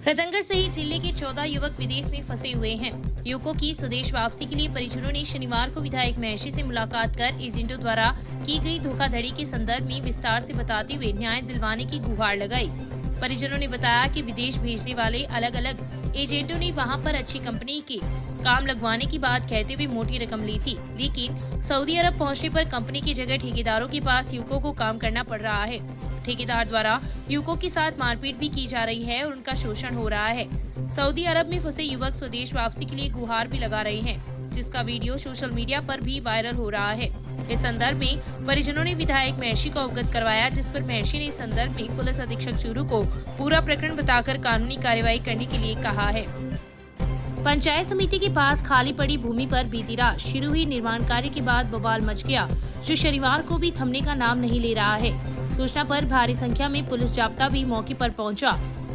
रतनगढ़ सहित जिले के 14 युवक विदेश में फंसे हुए हैं। युवकों की स्वदेश वापसी के लिए परिजनों ने शनिवार को विधायक महर्षि से मुलाकात कर एजेंटों द्वारा की गई धोखाधड़ी के संदर्भ में विस्तार से बताते हुए न्याय दिलवाने की गुहार लगाई। परिजनों ने बताया कि विदेश भेजने वाले अलग अलग एजेंटों ने वहां पर अच्छी कंपनी के काम लगवाने की बात कहते हुए मोटी रकम ली थी, लेकिन सऊदी अरब पहुंचने पर कंपनी की जगह ठेकेदारों के पास युवकों को काम करना पड़ रहा है। ठेकेदार द्वारा युवकों के साथ मारपीट भी की जा रही है और उनका शोषण हो रहा है। सऊदी अरब में फंसे युवक स्वदेश वापसी के लिए गुहार भी लगा रहे हैं, जिसका वीडियो सोशल मीडिया पर भी वायरल हो रहा है। इस संदर्भ में परिजनों ने विधायक महर्षि को अवगत करवाया, जिस पर महर्षि ने इस संदर्भ में पुलिस अधीक्षक चूरू को पूरा प्रकरण बताकर कानूनी कार्रवाई करने के लिए कहा है। पंचायत समिति के पास खाली पड़ी भूमि पर बीती रात शुरू हुई निर्माण कार्य के बाद बवाल मच गया, जो शनिवार को भी थमने का नाम नहीं ले रहा है। सूचना पर भारी संख्या में पुलिस जाब्ता भी मौके पर पहुंचा।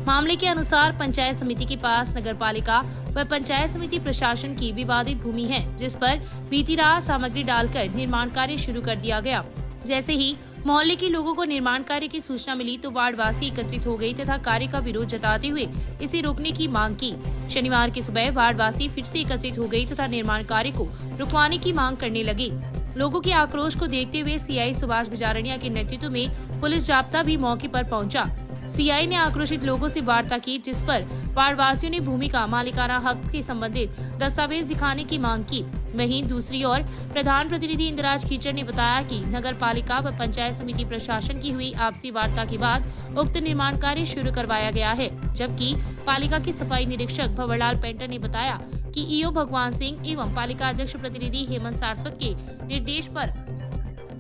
मामले के अनुसार पंचायत समिति के पास नगरपालिका व पंचायत समिति प्रशासन की विवादित भूमि है, जिस पर बीती रात सामग्री डालकर निर्माण कार्य शुरू कर दिया गया। जैसे ही मोहल्ले के लोगों को निर्माण कार्य की सूचना मिली तो वार्डवासी एकत्रित हो गए तथा कार्य का विरोध जताते हुए इसे रोकने की मांग की। शनिवार की सुबह वार्डवासी फिर से एकत्रित हो गए तथा निर्माण कार्य को रुकवाने की मांग करने लगे। लोगों के आक्रोश को देखते हुए सीआई सुभाष बिजारनिया के नेतृत्व में पुलिस जाब्ता भी मौके पर पहुंचा। सीआई ने आक्रोशित लोगों से वार्ता की, जिस पर वार्डवासियों ने भूमि का मालिकाना हक से संबंधित दस्तावेज दिखाने की मांग की। वहीं दूसरी ओर प्रधान प्रतिनिधि इंद्राज खीचर ने बताया कि नगर पालिका व पंचायत समिति प्रशासन की हुई आपसी वार्ता के बाद उक्त निर्माण कार्य शुरू करवाया गया है, जबकि पालिका के सफाई निरीक्षक भंवरलाल पेंटर ने बताया कि ईओ भगवान सिंह एवं पालिका अध्यक्ष प्रतिनिधि हेमंत सारस्वत के निर्देश पर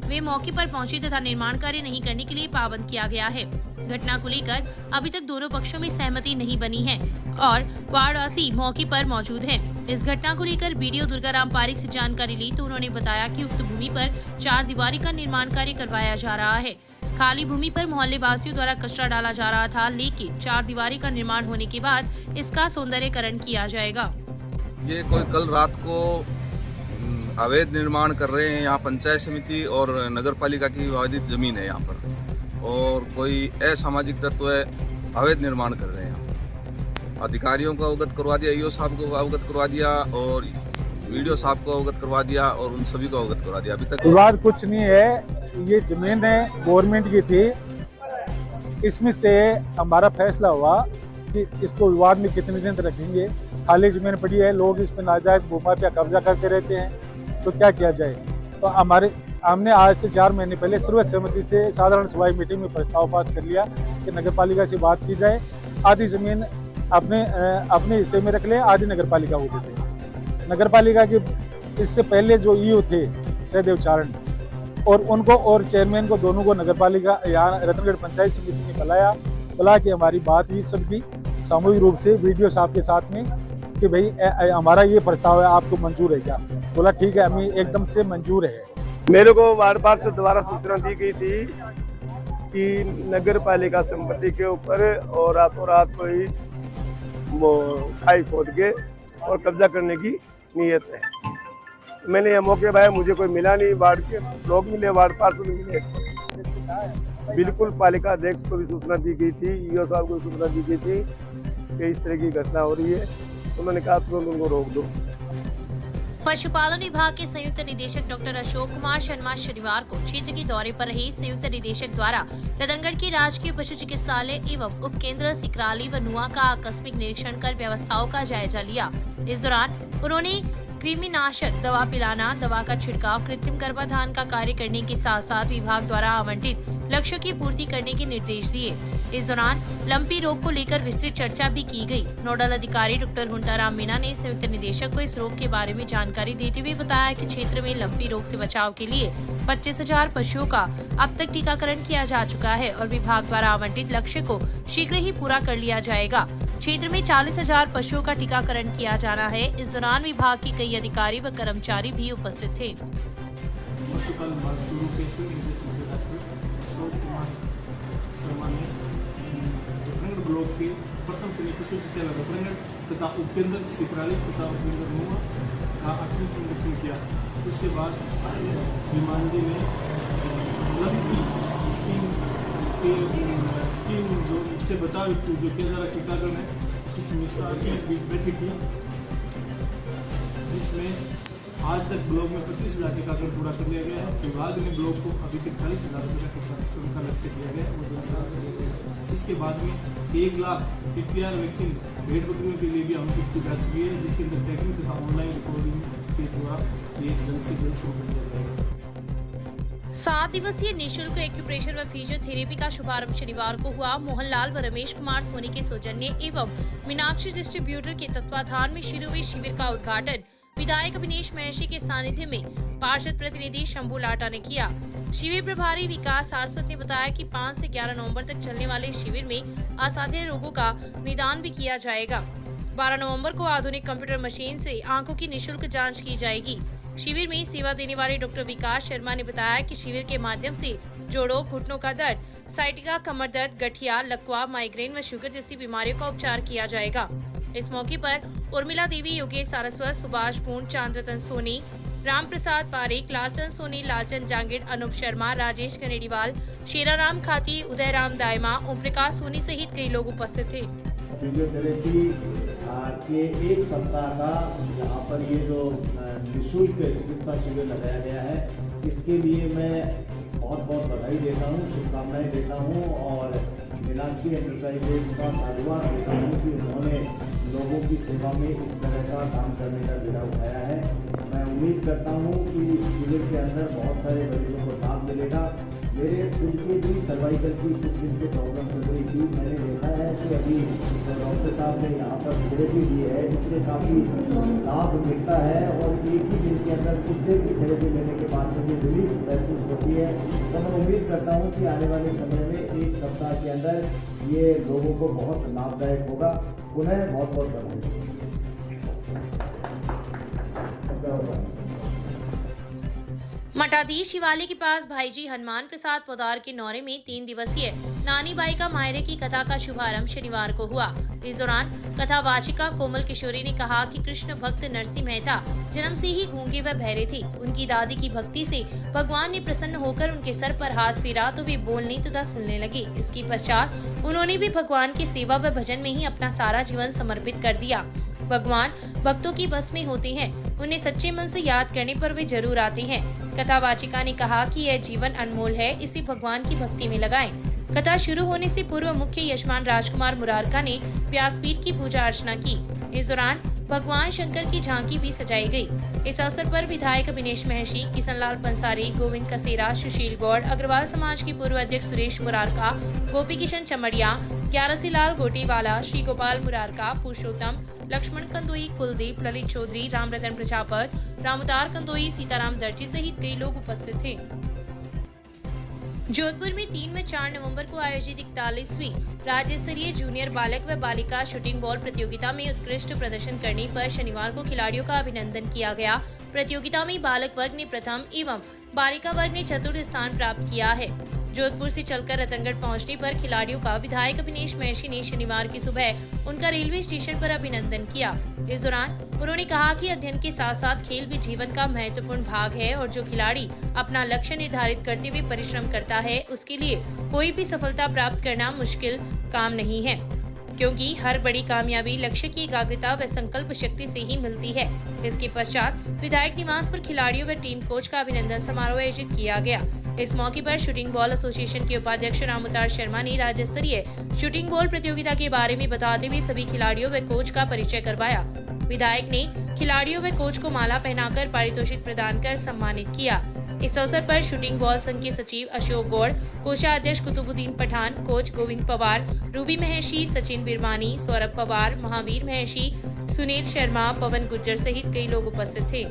वे मौके पर पहुंचे तथा निर्माण कार्य नहीं करने के लिए पाबंद किया गया है। घटना को लेकर अभी तक दोनों पक्षों में सहमति नहीं बनी है और वार्डवासी मौके पर मौजूद हैं। इस घटना को लेकर बीडीओ दुर्गाराम पारिक से जानकारी ली तो उन्होंने बताया कि उक्त भूमि पर 4 दीवारी का निर्माण कार्य करवाया जा रहा है। खाली भूमि पर मोहल्ले वासियों द्वारा कचरा डाला जा रहा था, लेकिन 4 दीवारी का निर्माण होने के बाद इसका सौंदर्यीकरण किया जाएगा। ये कोई कल रात को अवैध निर्माण कर रहे हैं। यहाँ पंचायत समिति और नगर पालिका की विवादित जमीन है यहाँ पर, और कोई असामाजिक तत्व अवैध निर्माण कर रहे हैं। अधिकारियों को अवगत करवा दिया, ईओ साहब को अवगत करवा दिया और वीडियो साहब को अवगत करवा दिया और उन सभी को अवगत करवा दिया। अभी तक विवाद कुछ नहीं है, ये जमीन है गवर्नमेंट की थी। इसमें से हमारा फैसला हुआ कि इसको विवाद में कितने दिन रखेंगे। खाली जमीन पड़ी है, लोग इस पर नाजायज भूमि पे कब्जा करते रहते हैं, तो क्या किया जाए। तो हमने आज से 4 महीने पहले सर्वसम्मति से साधारण सभा मीटिंग में प्रस्ताव पास कर लिया कि नगरपालिका से बात की जाए, आधी जमीन अपने हिस्से में रख ले, आधी नगरपालिका को दे दे। नगरपालिका के इससे पहले जो ईओ थे सहदेव चारण और उनको और चेयरमैन को दोनों को नगरपालिका यहाँ रतनगढ़ पंचायत समिति ने बुला के हमारी बात हुई सबकी सामूहिक रूप से वीडियो साहब के साथ में कि भाई हमारा ये प्रस्ताव है, आपको मंजूर है क्या? बोला ठीक है, हमें एकदम से मंजूर है। मेरे को वार्ड पार्षद से दोबारा सूचना दी गई थी कि नगर पालिका संपत्ति के ऊपर और रातों रात कोई वो खाई खोद के और कब्जा करने की नीयत है। मैंने ये मौके भाई मुझे कोई मिला नहीं, वार्ड के लोग मिले, वार्ड पार्षद मिले। बिल्कुल पालिका अध्यक्ष को भी सूचना दी गई थी, ईओ साहब को सूचना दी गई थी कि इस तरह की घटना हो रही है। उन्होंने कहा तुरंत उनको रोक दो। पशुपालन विभाग के संयुक्त निदेशक डॉक्टर अशोक कुमार शर्मा शनिवार को क्षेत्र के दौरे पर रहे संयुक्त निदेशक द्वारा रतनगढ़ के राजकीय पशु चिकित्सालय एवं उप केंद्र सिकराली व नुआ का आकस्मिक निरीक्षण कर व्यवस्थाओं का जायजा लिया। इस दौरान उन्होंने कृमिनाशक दवा पिलाना, दवा का छिड़काव, कृत्रिम गर्भाधान का कार्य करने के साथ साथ विभाग द्वारा आवंटित लक्ष्यों की पूर्ति करने के निर्देश दिए। इस दौरान लंपी रोग को लेकर विस्तृत चर्चा भी की गई। नोडल अधिकारी डॉक्टर हुंटाराम मीना ने संयुक्त निदेशक को इस रोग के बारे में जानकारी देते हुए बताया कि क्षेत्र में लंपी रोग से बचाव के लिए 25,000 पशुओं का अब तक टीकाकरण किया जा चुका है और विभाग द्वारा आवंटित लक्ष्य को शीघ्र ही पूरा कर लिया जाएगा। क्षेत्र में 40,000 पशुओं का टीकाकरण किया जाना है। इस दौरान विभाग के कई अधिकारी व कर्मचारी भी उपस्थित थे। ब्लॉक के प्रथम श्रेणी पशु चिकित्सालय रतनगढ़ तथा उपकेंद्र सिकराली तथा उपकेंद्र नुआ का आकस्मिक निरीक्षण किया। उसके बाद श्रीमान जी ने लंपी स्कीम जो उससे बचाव जो किया जा रहा टीकाकरण है इस मिसाल की बैठक की, जिसमें आज तक ब्लॉक में 25,000 टीकाकरण पूरा कर लिया गया है। विभाग ने ब्लॉक को अभी तक 40,000 रुपये का टीकाकरण का लक्ष्य दिया गया है, वो जल्द पूरा कर लिया गया। इसके बाद में 1 लाख PPR वैक्सीन भेड़ बकरियों के लिए भी हम किट की जांच की है, जिसके अंदर टैगिंग तथा ऑनलाइन रिकॉर्डिंग के द्वारा ये जल्द से जल्द शुरू कर दिया जाएगा। 7 दिवसीय निःशुल्क एक्यूप्रेशर व फिजियोथेरेपी का शुभारंभ शनिवार को हुआ। मोहनलाल व रमेश कुमार सोनी के सौजन्य एवं मीनाक्षी डिस्ट्रीब्यूटर के तत्वाधान में शुरू हुए शिविर का उद्घाटन विधायक अभिनेश महर्षि के सानिध्य में पार्षद प्रतिनिधि शंभू लाटा ने किया। शिविर प्रभारी विकास सारस्वत ने बताया कि 5 से 11 नवंबर तक चलने वाले शिविर में असाध्य रोगों का निदान भी किया जाएगा। 12 नवंबर को आधुनिक कंप्यूटर मशीन से आंखों की निःशुल्क जांच की जाएगी। शिविर में सेवा देने वाले डॉक्टर विकास शर्मा ने बताया कि शिविर के माध्यम से जोड़ों, घुटनों का दर्द, साइटिका, कमर दर्द, गठिया, लकवा, माइग्रेन व शुगर जैसी बीमारियों का उपचार किया जाएगा। इस मौके पर उर्मिला देवी, योगेश सारस्वत, सुभाष पूर्ण, चांद्रतन सोनी, राम प्रसाद पारेख, लालचंद सोनी, लालचंद जांगिड़, अनुप शर्मा, राजेश कनेडीवाल, शेराराम खाती, उदय राम दायमा, ओम प्रकाश सोनी सहित कई लोग उपस्थित थे। फिजियोथेरेपी के 1 सप्ताह का यहाँ पर ये जो निःशुल्क चिकित्सा शिविर लगाया गया है, इसके लिए मैं बहुत बहुत बधाई देता हूँ, शुभकामनाएं देता हूँ और मीनाक्षी एंटरप्राइजेज का साधुवाद देता हूँ कि उन्होंने लोगों की सेवा में इस तरह का काम करने का बीड़ा उठाया है। मैं उम्मीद करता हूँ कि इस शिविर के अंदर बहुत सारे मरीजों को लाभ मिलेगा। मेरे खुद के भी सर्वाइकल की कुछ दिन से प्रॉब्लम चल रही थी। मैंने देखा है कि अभी डॉक्टर साहब ने यहाँ पर थेरेपी दी है, जिससे काफ़ी लाभ मिलता है और एक ही दिन के अंदर कुछ देर की थेरेपी लेने के बाद मुझे रिलीफ महसूस होती है। तो मैं उम्मीद करता हूँ कि आने वाले समय में 1 सप्ताह के अंदर ये लोगों को बहुत लाभदायक होगा। पुनः बहुत बहुत बधाई। मठाधीश शिवालय के पास भाईजी हनुमान प्रसाद पोदार के नौरे में 3 दिवसीय नानी बाई का मायरे की कथा का शुभारंभ शनिवार को हुआ। इस दौरान कथावाचिका कोमल किशोरी ने कहा कि कृष्ण भक्त नरसिंह मेहता जन्म से ही गूंगे व बहरे थे। उनकी दादी की भक्ति से भगवान ने प्रसन्न होकर उनके सर पर हाथ फेरा तो वे बोलने तथा सुनने लगे। इसके पश्चात उन्होंने भी भगवान की सेवा व भजन में ही अपना सारा जीवन समर्पित कर दिया। भगवान भक्तों की बस में होते हैं, उन्हें सच्चे मन से याद करने पर वे जरूर आते हैं। कथावाचिका ने कहा कि यह जीवन अनमोल है, इसे भगवान की भक्ति में लगाएं। कथा शुरू होने से पूर्व मुख्य यजमान राजकुमार मुरारका ने व्यासपीठ की पूजा अर्चना की। इस दौरान भगवान शंकर की झांकी भी सजाई गई। इस अवसर पर विधायक अभिनेश महर्षि, किशनलाल पंसारी, गोविंद कसेरा, सुशील गौड़, अग्रवाल समाज के पूर्व अध्यक्ष सुरेश मुरारका, गोपी किशन चमड़िया, ग्यारसीलाल गोटीवाला, श्री गोपाल मुरारका, पुरुषोत्तम, लक्ष्मण कंदोई, कुलदीप, ललित चौधरी, रामरतन प्रजापत, रामउतार कंदोई, सीताराम दर्जी सहित कई लोग उपस्थित थे। जोधपुर में 3 व 4 नवंबर को आयोजित 41वीं राज्य स्तरीय जूनियर बालक व बालिका शूटिंग बॉल प्रतियोगिता में उत्कृष्ट प्रदर्शन करने पर शनिवार को खिलाड़ियों का अभिनंदन किया गया। प्रतियोगिता में बालक वर्ग ने प्रथम एवं बालिका वर्ग ने चतुर्थ स्थान प्राप्त किया है। जोधपुर से चलकर रतनगढ़ पहुंचने पर खिलाड़ियों का विधायक अभिनेश महर्षि ने शनिवार की सुबह उनका रेलवे स्टेशन पर अभिनंदन किया। इस दौरान उन्होंने कहा कि अध्ययन के साथ साथ खेल भी जीवन का महत्वपूर्ण भाग है और जो खिलाड़ी अपना लक्ष्य निर्धारित करते हुए परिश्रम करता है, उसके लिए कोई भी सफलता प्राप्त करना मुश्किल काम नहीं है, क्योंकि हर बड़ी कामयाबी लक्ष्य की एकाग्रता व संकल्प शक्ति से ही मिलती है। इसके पश्चात विधायक निवास पर खिलाड़ियों व टीम कोच का अभिनंदन समारोह आयोजित किया गया। इस मौके पर शूटिंग बॉल एसोसिएशन के उपाध्यक्ष रामउतार शर्मा ने राज्य स्तरीय शूटिंग बॉल प्रतियोगिता के बारे में बताते हुए सभी खिलाड़ियों व कोच का परिचय करवाया। विधायक ने खिलाड़ियों व कोच को माला पहनाकर पारितोषिक प्रदान कर सम्मानित किया। इस अवसर पर शूटिंग बॉल संघ के सचिव अशोक गौड़, कोषाध्यक्ष कुतुबुद्दीन पठान, कोच गोविंद पवार, रूबी महर्षि, सचिन बिरवानी, सौरभ पवार, महावीर महर्षि, सुनील शर्मा, पवन गुज्जर सहित कई लोग उपस्थित थे।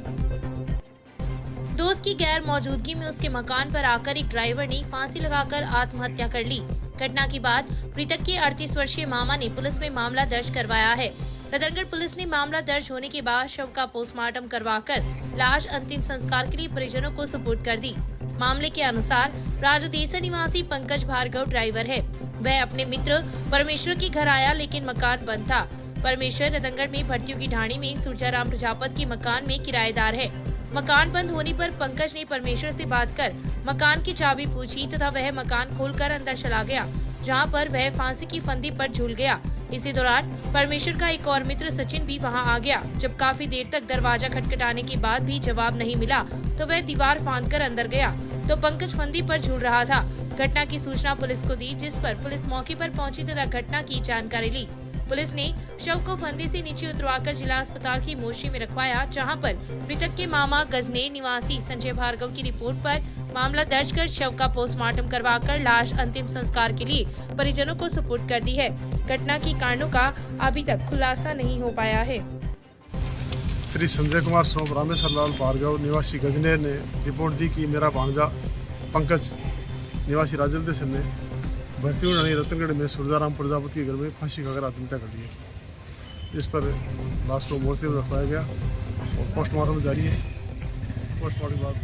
दोस्त की गैर मौजूदगी में उसके मकान पर आकर एक ड्राइवर ने फांसी लगाकर आत्महत्या कर ली। घटना के बाद मृतक के 38 वर्षीय मामा ने पुलिस में मामला दर्ज करवाया है। रतनगढ़ पुलिस ने मामला दर्ज होने के बाद शव का पोस्टमार्टम करवाकर लाश अंतिम संस्कार के लिए परिजनों को सुपुर्द कर दी। मामले के अनुसार राजदेसर निवासी पंकज भार्गव ड्राइवर है। वह अपने मित्र परमेश्वर के घर आया, लेकिन मकान बंद था। परमेश्वर रतनगढ़ में भर्तियों की ढाणी में सूरजाराम प्रजापत के मकान में किराएदार है। मकान बंद होने पर पंकज ने परमेश्वर से बात कर मकान की चाबी पूछी तथा वह मकान खोलकर अंदर चला गया, जहां पर वह फांसी की फंदी पर झूल गया। इसी दौरान परमेश्वर का एक और मित्र सचिन भी वहां आ गया। जब काफी देर तक दरवाजा खटखटाने के बाद भी जवाब नहीं मिला तो वह दीवार फांदकर अंदर गया तो पंकज फंदी पर झूल रहा था। घटना की सूचना पुलिस को दी, जिस पर पुलिस मौके पर पहुंची तथा घटना की जानकारी ली। पुलिस ने शव को फंदे से नीचे उतरवाकर जिला अस्पताल की मोर्चरी में रखवाया, जहां पर मृतक के मामा गजनेर निवासी संजय भार्गव की रिपोर्ट पर मामला दर्ज कर शव का पोस्टमार्टम करवाकर लाश अंतिम संस्कार के लिए परिजनों को सुपुर्द कर दी है। घटना के कारणों का अभी तक खुलासा नहीं हो पाया है। श्री संजय कुमार सोम रामेश्वर लाल भार्गव निवासी गजनेर ने रिपोर्ट दी कि मेरा भांजा पंकज निवासी राजल देसन ने भर्ती रानी रतनगढ़ में सूरदाराम प्रजापति के घर में फांसी खाकर आत्महत्या कर ली है। इस पर लाश को मोर्चे में रखवाया गया और पोस्टमार्टम जारी है। पोस्टमार्टम बाद